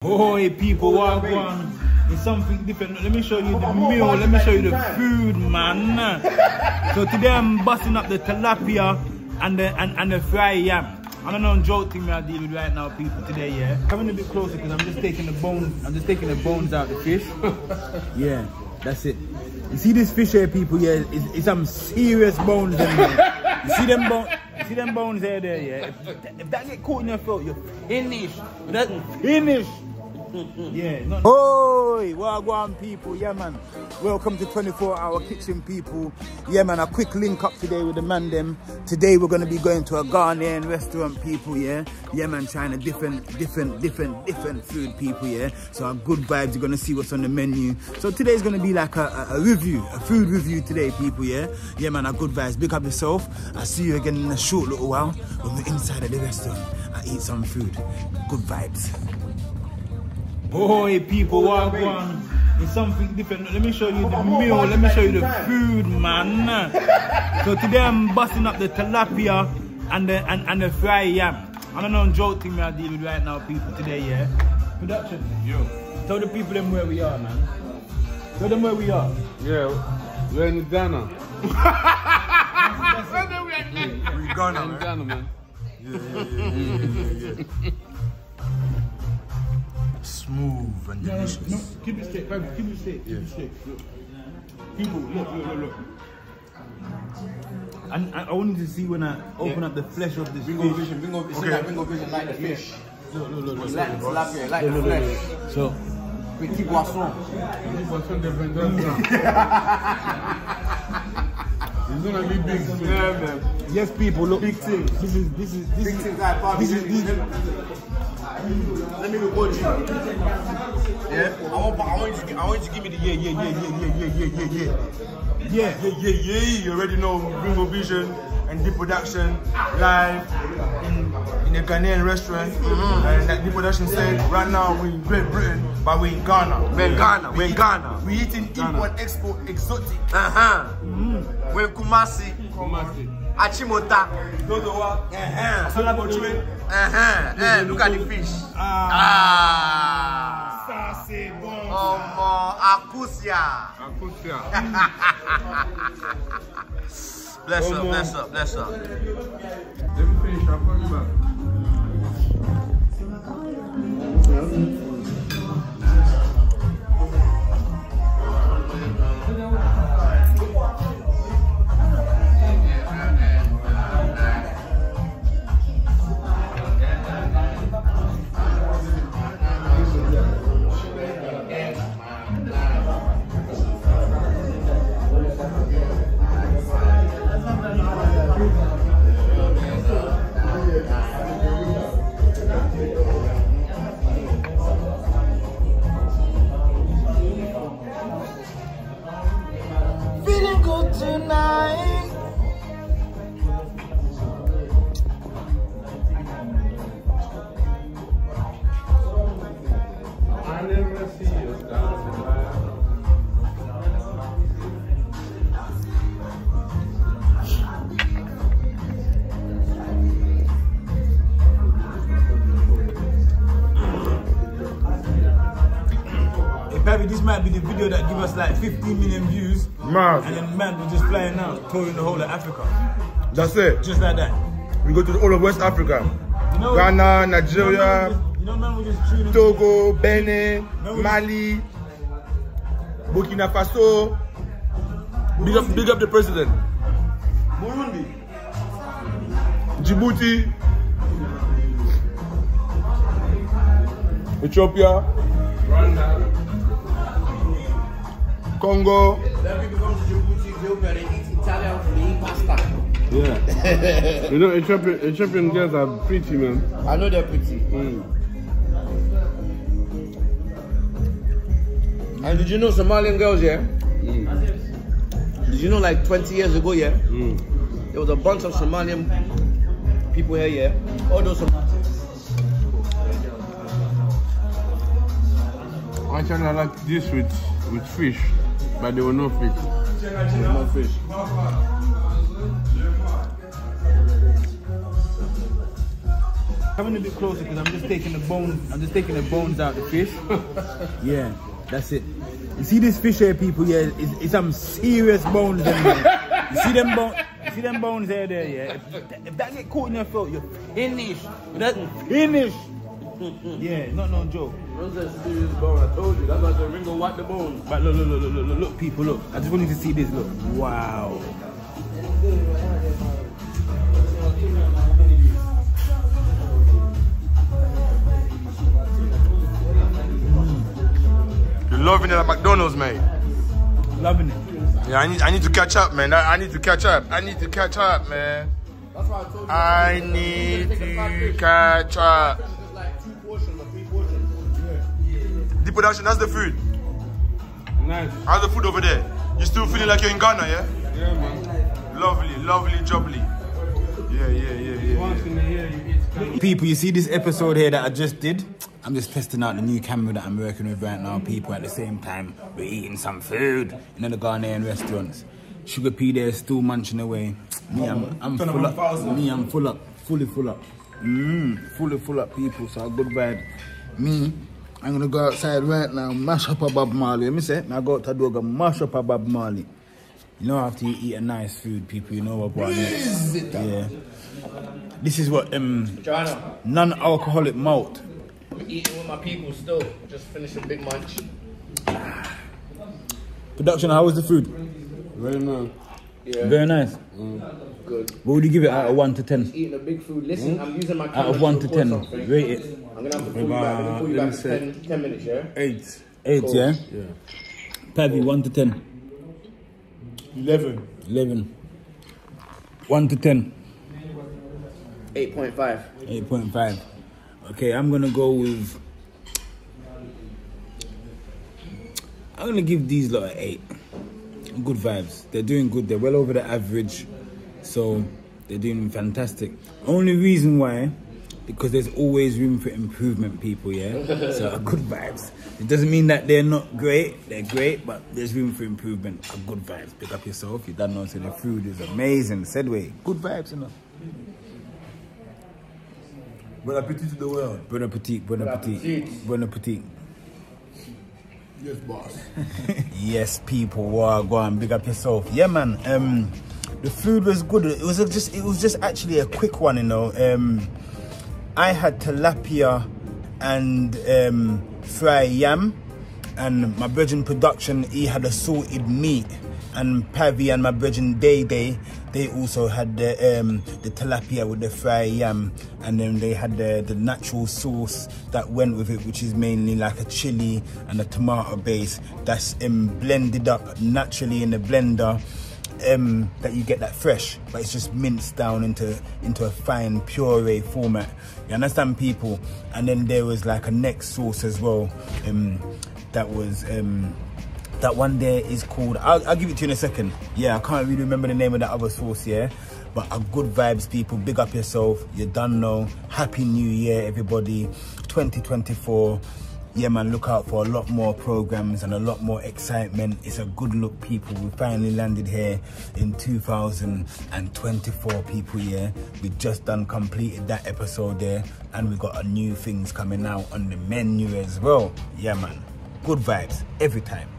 Hoy people, what one? It's something different. Let me show you the meal. Let me show you the food, man. So today I'm busting up the tilapia and the fry yam. I don't know joke thing I deal with right now, people. Today, yeah. Coming a bit closer because I'm just taking the bones. I'm just taking the bones out of the fish. Yeah, that's it. You see this fish here, people? Yeah, it's some serious bones in there. You see them bones? You see them bones there, yeah? If that get caught in your throat, you're finished. That's finished. Yeah. Oi, wagwan people, yeah man. Welcome to 24-hour kitchen, people. Yeah man, a quick link up today with the man them. Today we're gonna be going to a Ghanaian restaurant, people, yeah. Yeah man, trying a different food, people, yeah. So our good vibes, you're gonna see what's on the menu. So today's gonna be like a review, a food review today, people, yeah. Yeah man, our good vibes. Big up yourself. I'll see you again in a short little while when we're inside of the restaurant. I eat some food. Good vibes. Boy, people, what one? It's something different. Let me show you the meal. Let me show you the food, man. So today I'm busting up the tilapia and the fry yam. I don't know joke thing I deal with right now, people. Today, yeah. Production. Yo. Tell the people them where we are, man. Tell them where we are. Yeah, we're in Ghana. We're in Ghana, man. Ghana, man. Yeah. Smooth and delicious. No, keep it straight, baby. Keep it straight. Keep it straight. Look. People, look. And I wanted to see when I open up the flesh of this Ringo fish. Vision, Ringo Vision like the fish. Look. Like the flesh. So, Petit poisson. It's gonna be big. Yeah, man. yes, people, look. Big things. This is. Big things like let me record you. Yeah. I want you to give me the yeah. You already know Ringo Vision and the production live in a Ghanaian restaurant. And like the production said, right now we're in Great Britain, but we're in Ghana. We're in Ghana. We're eating import, export, exotic. We're in Kumasi. Achimota. Dodowa. Look at the fish. Akusia. Bless up. Let me finish, I'll call you back. Feeling good tonight. I never see you dancing. Baby, this might be the video that give us like 15 million views. Mad. And then man, we're just flying out, touring the whole of Africa. That's it. Just like that. We go to all of West Africa. You know, Ghana, Nigeria, man, we just tuning Togo, Benin, Mali, Burkina Faso. Big up the president. Burundi. Djibouti. Ethiopia. Rwanda. Congo. Then people come to Djibouti, Ethiopia, they eat Italian food, they eat pasta. Yeah. You know, Ethiopian girls are pretty, man. I know they're pretty. And did you know Somalian girls, yeah? Did you know like 20 years ago, yeah? There was a bunch of Somalian people here, yeah? All those Actually, I like this with fish, but there were no fish. There were no fish. Come in a bit closer because I'm just taking the bones. I'm just taking the bones out of the fish. Yeah, that's it. You see this fish here, people? Yeah, it's some serious bones in there. You see them bones? You see them bones there? Yeah. If that get caught in your throat, you're finished. That's finished. Yeah, no joke. That's a serious bone. I told you. That's why the Ringo At the bone. But look, people, look. I just want you to see this. Look. Wow. You're loving it at McDonald's, mate. Loving it. Yeah, I need to catch up, man. I need to catch up, man. That's why I told you. I need to catch up. There's like 2 portions or 3 portions. The production, that's the food. Nice. How's the food over there? You still feeling like you're in Ghana, yeah? Yeah, man. Lovely, jubbly. Yeah. Once in a year, you eat. People, you see this episode here that I just did? I'm just testing out the new camera that I'm working with right now. People, at the same time, we're eating some food in the Ghanaian restaurants. Sugar P there still munching away. Me, I'm full up. Me, I'm full up. Fully full up. Fully full up, people. So a good vibe. Me, I'm gonna go outside right now, mash up a Bob Marley. Let me say, I go out to do mash up a Bob Marley. You know, after you eat a nice food, people, you know what I mean? Yeah. This is what non-alcoholic malt. I'm eating with my people still. Just finished a big munch. Production, how was the food? Very nice. Yeah. Very nice. Good. What would you give it out of 1 to 10? Eating a big food. Listen, I'm using my camera Out of 1 to record 10, something. rate it. I'm gonna have to call you back. I'm gonna call you back in 10 minutes, yeah? 8. 8, Cool. yeah? Yeah. Pavi, 1 to 10. 11. 11. 1 to 10. 8.5. 8.5. Okay, I'm gonna go with. I'm gonna give these lot an 8. Good vibes. They're doing good. They're well over the average, so they're doing fantastic. Only reason why, because there's always room for improvement, people. Yeah. So good vibes. It doesn't mean that they're not great. They're great, but there's room for improvement. Good vibes. Pick up yourself. You don't know. So the food is amazing. Sedway. Good vibes, you know. Bon appetit to the world. Bon appetit, bon appetit, bon appetit. Yes, boss. Yes, people, go on, big up yourself. Yeah, man. The food was good. It was just actually a quick one, you know. I had tilapia and fry yam, and my brethren production, he had a salted meat, and Pavi and my brethren Day, they also had the tilapia with the fry yam, and then they had the natural sauce that went with it, which is mainly like a chili and a tomato base that's blended up naturally in the blender, that you get that fresh, but it's just minced down into a fine puree format. You understand, people? And then there was like a neck sauce as well, that was that one there is called, I'll give it to you in a second. Yeah, I can't really remember the name of that other sauce, yeah. But a good vibes, people. Big up yourself. You done know. Happy New Year, everybody. 2024. Yeah, man, look out for a lot more programs and a lot more excitement. It's a good look, people. We finally landed here in 2024, people, yeah. We just completed that episode there, and we got a new things coming out on the menu as well. Yeah, man. Good vibes every time.